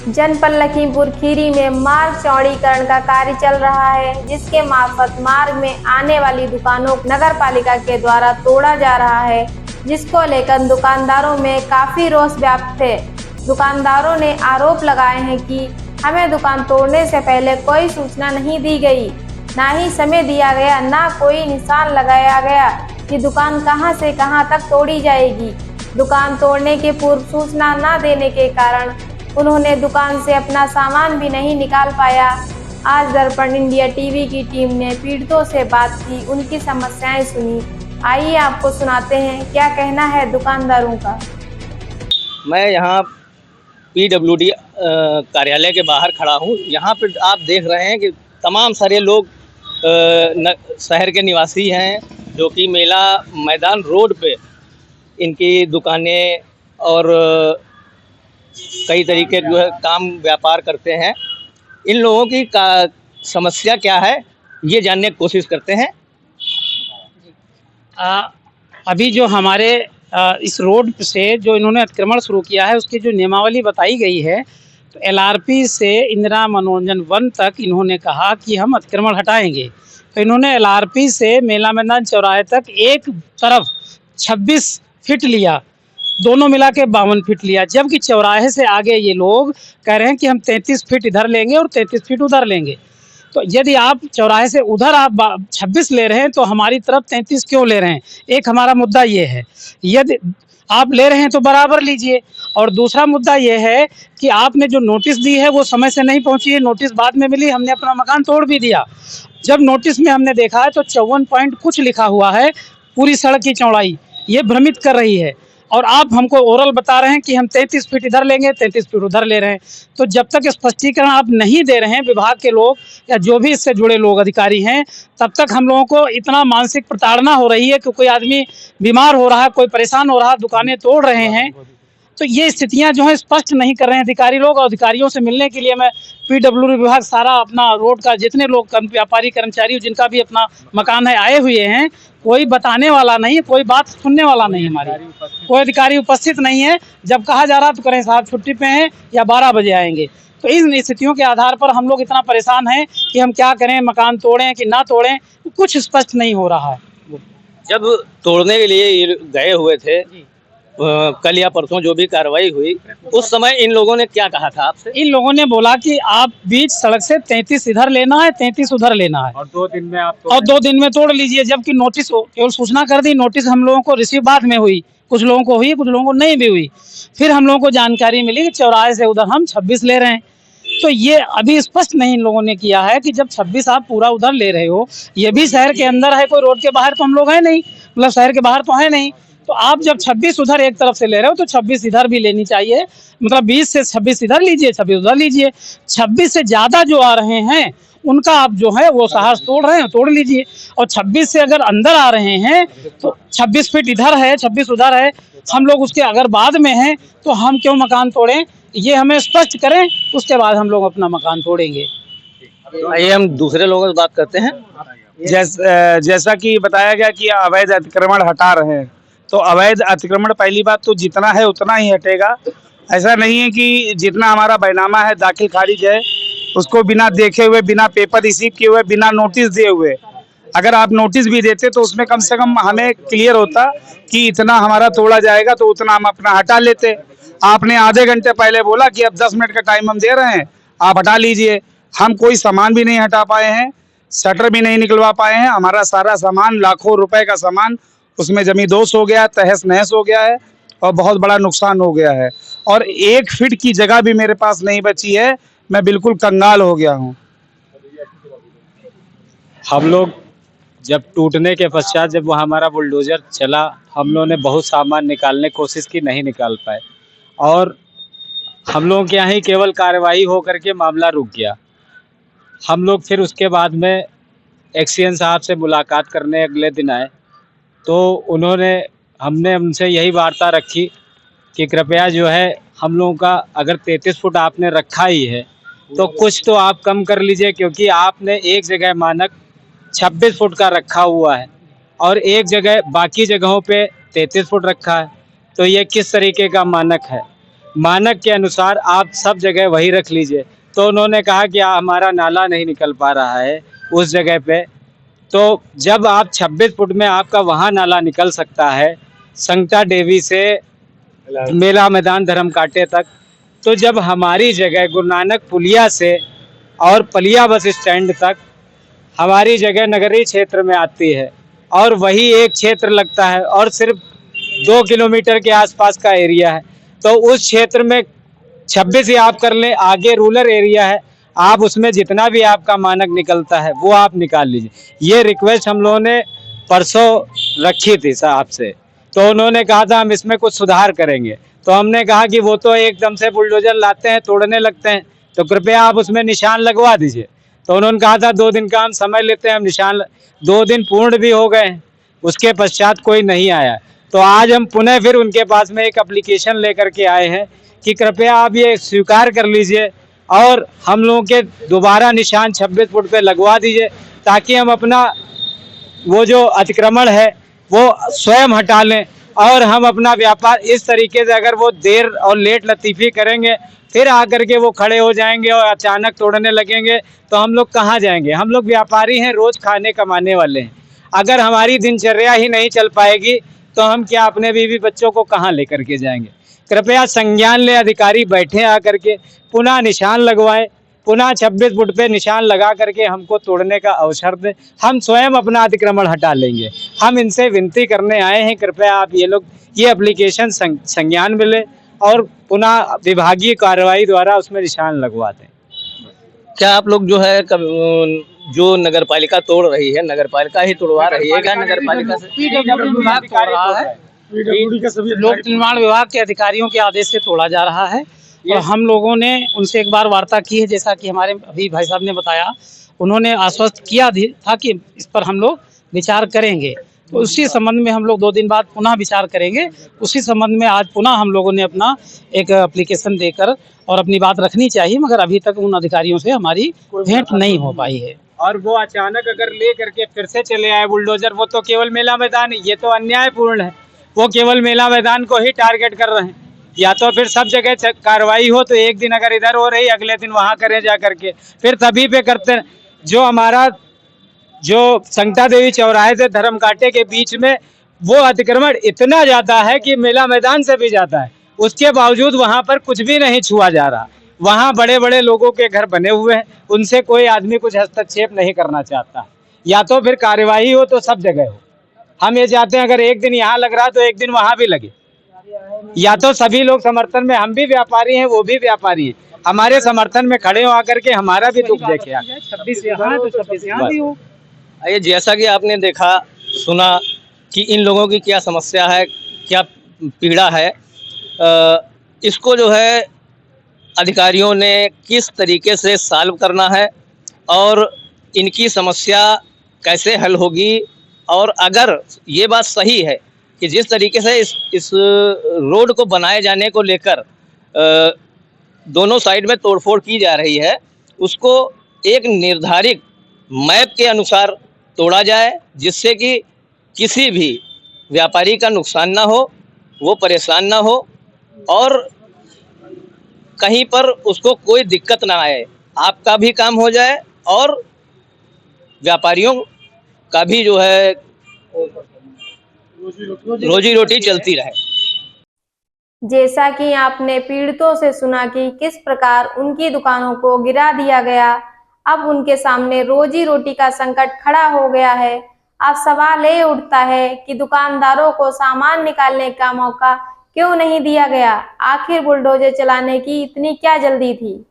जनपद लखीमपुर खीरी में मार्ग चौड़ीकरण का कार्य चल रहा है, जिसके मार्फत मार्ग में आने वाली दुकानों को नगर पालिका के द्वारा तोड़ा जा रहा है, जिसको लेकर दुकानदारों में काफी रोष व्याप्त है। दुकानदारों ने आरोप लगाए हैं कि हमें दुकान तोड़ने से पहले कोई सूचना नहीं दी गई, ना ही समय दिया गया, ना कोई निशान लगाया गया कि दुकान कहां से कहां तक तोड़ी जाएगी। दुकान तोड़ने की पूर्व सूचना न देने के कारण उन्होंने दुकान से अपना सामान भी नहीं निकाल पाया। आज दर्पण इंडिया टीवी की टीम ने पीड़ितों से बात की, उनकी समस्याएं सुनी। आइए आपको सुनाते हैं क्या कहना है दुकानदारों का। मैं यहाँ PWD कार्यालय के बाहर खड़ा हूँ। यहाँ पे आप देख रहे हैं कि तमाम सारे लोग शहर के निवासी हैं, जो कि मेला मैदान रोड पे इनकी दुकानें और कई तरीके जो है काम व्यापार करते हैं। इन लोगों की समस्या क्या है ये जानने की कोशिश करते हैं। अभी जो हमारे इस रोड से जो इन्होंने अतिक्रमण शुरू किया है, उसकी जो नियमावली बताई गई है, तो LRP से इंदिरा मनोरंजन वन तक इन्होंने कहा कि हम अतिक्रमण हटाएंगे। तो इन्होंने LRP से मेला मैदान चौराहे तक एक तरफ 26 फीट लिया, दोनों मिला के 52 फीट लिया, जबकि चौराहे से आगे ये लोग कह रहे हैं कि हम 33 फीट इधर लेंगे और 33 फीट उधर लेंगे। तो यदि आप चौराहे से उधर आप 26 ले रहे हैं तो हमारी तरफ 33 क्यों ले रहे हैं? एक हमारा मुद्दा ये है। यदि आप ले रहे हैं तो बराबर लीजिए। और दूसरा मुद्दा ये है कि आपने जो नोटिस दी है वो समय से नहीं पहुंची है, नोटिस बाद में मिली, हमने अपना मकान तोड़ भी दिया। जब नोटिस में हमने देखा है तो 54 पॉइंट कुछ लिखा हुआ है, पूरी सड़क की चौड़ाई, ये भ्रमित कर रही है। और आप हमको ओरल बता रहे हैं कि हम 33 फीट इधर लेंगे, 33 फीट उधर ले रहे हैं। तो जब तक स्पष्टीकरण आप नहीं दे रहे हैं, विभाग के लोग या जो भी इससे जुड़े लोग अधिकारी हैं, तब तक हम लोगों को इतना मानसिक प्रताड़ना हो रही है कि कोई आदमी बीमार हो रहा है, कोई परेशान हो रहा है, दुकानें तोड़ रहे हैं। तो ये स्थितियां जो है स्पष्ट नहीं कर रहे हैं अधिकारी लोग। और अधिकारियों से मिलने के लिए मैं PWD विभाग सारा अपना रोड का जितने लोग व्यापारी कर्मचारी जिनका भी अपना मकान है आए हुए हैं, कोई बताने वाला नहीं, कोई बात सुनने वाला नहीं, हमारी कोई अधिकारी उपस्थित नहीं है। जब कहा जा रहा तो करें साहब छुट्टी पे हैं या 12 बजे आएंगे। तो इन स्थितियों के आधार पर हम लोग इतना परेशान हैं कि हम क्या करें, मकान तोड़ें कि ना तोड़ें, कुछ स्पष्ट नहीं हो रहा है। जब तोड़ने के लिए गए हुए थे कल या परसों जो भी कार्रवाई हुई, उस समय इन लोगों ने क्या कहा था आपसे? इन लोगों ने बोला कि आप बीच सड़क से 33 इधर लेना है, 33 उधर लेना है, और 2 दिन में आप और 2 दिन में तोड़ लीजिए। जबकि नोटिस केवल सूचना कर दी, नोटिस हम लोगों को रिसीव बाद में हुई, कुछ लोगों को हुई, कुछ लोगों को नहीं भी हुई। फिर हम लोगों को जानकारी मिली कि चौराहे से उधर हम 26 ले रहे हैं। तो ये अभी स्पष्ट नहीं इन लोगों ने किया है कि जब 26 आप पूरा उधर ले रहे हो, ये भी शहर के अंदर है, कोई रोड के बाहर तो हम लोग है नहीं, मतलब शहर के बाहर तो है नहीं। तो आप जब 26 उधर एक तरफ से ले रहे हो तो 26 इधर भी लेनी चाहिए, मतलब 20 से 26 इधर लीजिए, 26 उधर लीजिए। 26 से ज़्यादा जो आ रहे हैं उनका आप जो है वो साहस तोड़ रहे हैं, तोड़ लीजिए। और 26 से अगर अंदर आ रहे हैं तो 26 फीट इधर है, 26 उधर है, हम लोग उसके अगर बाद में हैं तो हम क्यों मकान तोड़ें, ये हमें स्पष्ट करें, उसके बाद हम लोग अपना मकान तोड़ेंगे। आइए हम दूसरे लोगों से बात करते हैं। जैसा कि बताया गया कि अवैध अतिक्रमण हटा रहे हैं, तो अवैध अतिक्रमण पहली बात तो जितना है उतना ही हटेगा। ऐसा नहीं है कि जितना हमारा बैनामा है दाखिल खारिज है उसको बिना देखे हुए, बिना पेपर रिसीव किए हुए, बिना नोटिस दिए हुए, अगर आप नोटिस भी देते तो उसमें कम से कम हमें क्लियर होता कि इतना हमारा तोड़ा जाएगा, तो उतना हम अपना हटा लेते। आपने आधे घंटे पहले बोला कि अब 10 मिनट का टाइम हम दे रहे हैं, आप हटा लीजिए। हम कोई सामान भी नहीं हटा पाए हैं, शटर भी नहीं निकलवा पाए हैं। हमारा सारा सामान, लाखों रुपए का सामान, उसमें जमींदोज हो गया, तहस नहस हो गया है और बहुत बड़ा नुकसान हो गया है। और 1 फीट की जगह भी मेरे पास नहीं बची है, मैं बिल्कुल कंगाल हो गया हूँ। हम लोग जब टूटने के पश्चात जब वो हमारा बुलडोजर चला, हम लोगों ने बहुत सामान निकालने की कोशिश की, नहीं निकाल पाए। और हम लोगों के यहाँ ही केवल कार्रवाई हो करके मामला रुक गया। हम लोग फिर उसके बाद में एक्सीएन साहब से मुलाकात करने अगले दिन आए, तो हमने उनसे यही वार्ता रखी कि कृपया जो है हम लोगों का अगर 33 फुट आपने रखा ही है तो कुछ तो आप कम कर लीजिए, क्योंकि आपने एक जगह मानक 26 फुट का रखा हुआ है और एक जगह बाकी जगहों पे 33 फुट रखा है। तो ये किस तरीके का मानक है? मानक के अनुसार आप सब जगह वही रख लीजिए। तो उन्होंने कहा कि हमारा नाला नहीं निकल पा रहा है उस जगह पे। तो जब आप 26 फुट में आपका वहाँ नाला निकल सकता है संगता देवी से मेला मैदान धर्म कांटे तक, तो जब हमारी जगह गुरु नानक पुलिया से और पलिया बस स्टैंड तक हमारी जगह नगरीय क्षेत्र में आती है और वही एक क्षेत्र लगता है और सिर्फ 2 किलोमीटर के आसपास का एरिया है, तो उस क्षेत्र में 26 ही आप कर लें, आगे रूरल एरिया है, आप उसमें जितना भी आपका मानक निकलता है वो आप निकाल लीजिए। ये रिक्वेस्ट हम लोगों ने परसों रखी थी साहब से, तो उन्होंने कहा था हम इसमें कुछ सुधार करेंगे। तो हमने कहा कि वो तो एकदम से बुलडोजर लाते हैं, तोड़ने लगते हैं, तो कृपया आप उसमें निशान लगवा दीजिए। तो उन्होंने कहा था 2 दिन का हम समय लेते हैं, हम निशान 2 दिन पूर्ण भी हो गए हैं, उसके पश्चात कोई नहीं आया। तो आज हम पुनः फिर उनके पास में एक एप्लीकेशन लेकर के आए हैं कि कृपया आप ये स्वीकार कर लीजिए और हम लोगों के दोबारा निशान 26 फुट पे लगवा दीजिए, ताकि हम अपना वो जो अतिक्रमण है वो स्वयं हटा लें और हम अपना व्यापार इस तरीके से, अगर वो देर और लेट लतीफ़ी करेंगे फिर आकर के वो खड़े हो जाएंगे और अचानक तोड़ने लगेंगे, तो हम लोग कहाँ जाएंगे? हम लोग व्यापारी हैं, रोज़ खाने कमाने वाले हैं। अगर हमारी दिनचर्या ही नहीं चल पाएगी तो हम क्या अपने बीवी बच्चों को कहाँ लेकर के जाएंगे? कृपया संज्ञान ले, अधिकारी बैठे आकर के पुनः निशान लगवाएं, पुनः 26 फुट पे निशान लगा करके हमको तोड़ने का अवसर दें, हम स्वयं अपना अतिक्रमण हटा लेंगे। हम इनसे विनती करने आए हैं, कृपया आप ये लोग ये एप्लीकेशन संज्ञान में लें और पुनः विभागीय कार्रवाई द्वारा उसमें निशान लगवा दें। क्या आप लोग जो है जो नगर पालिका तोड़ रही है, नगर पालिका ही तोड़वा रही है क्या? नगर पालिका से PWD विभाग तोड़ रहा है, लोक निर्माण विभाग के अधिकारियों के आदेश से तोड़ा जा रहा है। और हम लोगों ने उनसे एक बार वार्ता की है, जैसा कि हमारे अभी भाई साहब ने बताया, उन्होंने आश्वस्त किया था कि इस पर हम लोग विचार करेंगे। तो उसी संबंध में हम लोग 2 दिन बाद पुनः विचार करेंगे। उसी संबंध में आज पुनः हम लोगों ने अपना एक एप्लीकेशन देकर और अपनी बात रखनी चाहिए, मगर अभी तक उन अधिकारियों से हमारी भेंट नहीं हो पाई है। और वो अचानक अगर ले करके फिर से चले आए बुलडोजर, वो तो केवल मेला मैदान, ये तो अन्यायपूर्ण है। वो केवल मेला मैदान को ही टारगेट कर रहे हैं। या तो फिर सब जगह कार्रवाई हो, तो एक दिन अगर इधर हो रही अगले दिन वहाँ करें जा करके, फिर तभी पे करते हैं। जो हमारा जो संगता देवी चौराहे से धर्म कांटे के बीच में वो अतिक्रमण इतना ज़्यादा है कि मेला मैदान से भी ज़्यादा है, उसके बावजूद वहाँ पर कुछ भी नहीं छुआ जा रहा। वहाँ बड़े बड़े लोगों के घर बने हुए हैं, उनसे कोई आदमी कुछ हस्तक्षेप नहीं करना चाहता। या तो फिर कार्यवाही हो तो सब जगह हो। हम ये चाहते हैं अगर एक दिन यहाँ लग रहा तो एक दिन वहाँ भी लगे, या तो सभी लोग समर्थन में, हम भी व्यापारी हैं वो भी व्यापारी हैं, हमारे समर्थन में खड़े हो आकर के हमारा भी दुख देखे। 26 यहाँ है तो 26 यहाँ भी हो। ये जैसा कि आपने देखा सुना कि इन लोगों की क्या समस्या है, क्या पीड़ा है, इसको जो है अधिकारियों ने किस तरीके से सॉल्व करना है और इनकी समस्या कैसे हल होगी। और अगर ये बात सही है कि जिस तरीके से इस रोड को बनाए जाने को लेकर दोनों साइड में तोड़फोड़ की जा रही है, उसको एक निर्धारित मैप के अनुसार तोड़ा जाए, जिससे कि किसी भी व्यापारी का नुकसान ना हो, वो परेशान ना हो और कहीं पर उसको कोई दिक्कत ना आए। आपका भी काम हो जाए और व्यापारियों का भी जो है रोजी रोटी चलती रहे। जैसा कि आपने पीड़ितों से सुना कि किस प्रकार उनकी दुकानों को गिरा दिया गया, अब उनके सामने रोजी रोटी का संकट खड़ा हो गया है। अब सवाल ये उठता है कि दुकानदारों को सामान निकालने का मौका क्यों नहीं दिया गया? आखिर बुलडोजर चलाने की इतनी क्या जल्दी थी?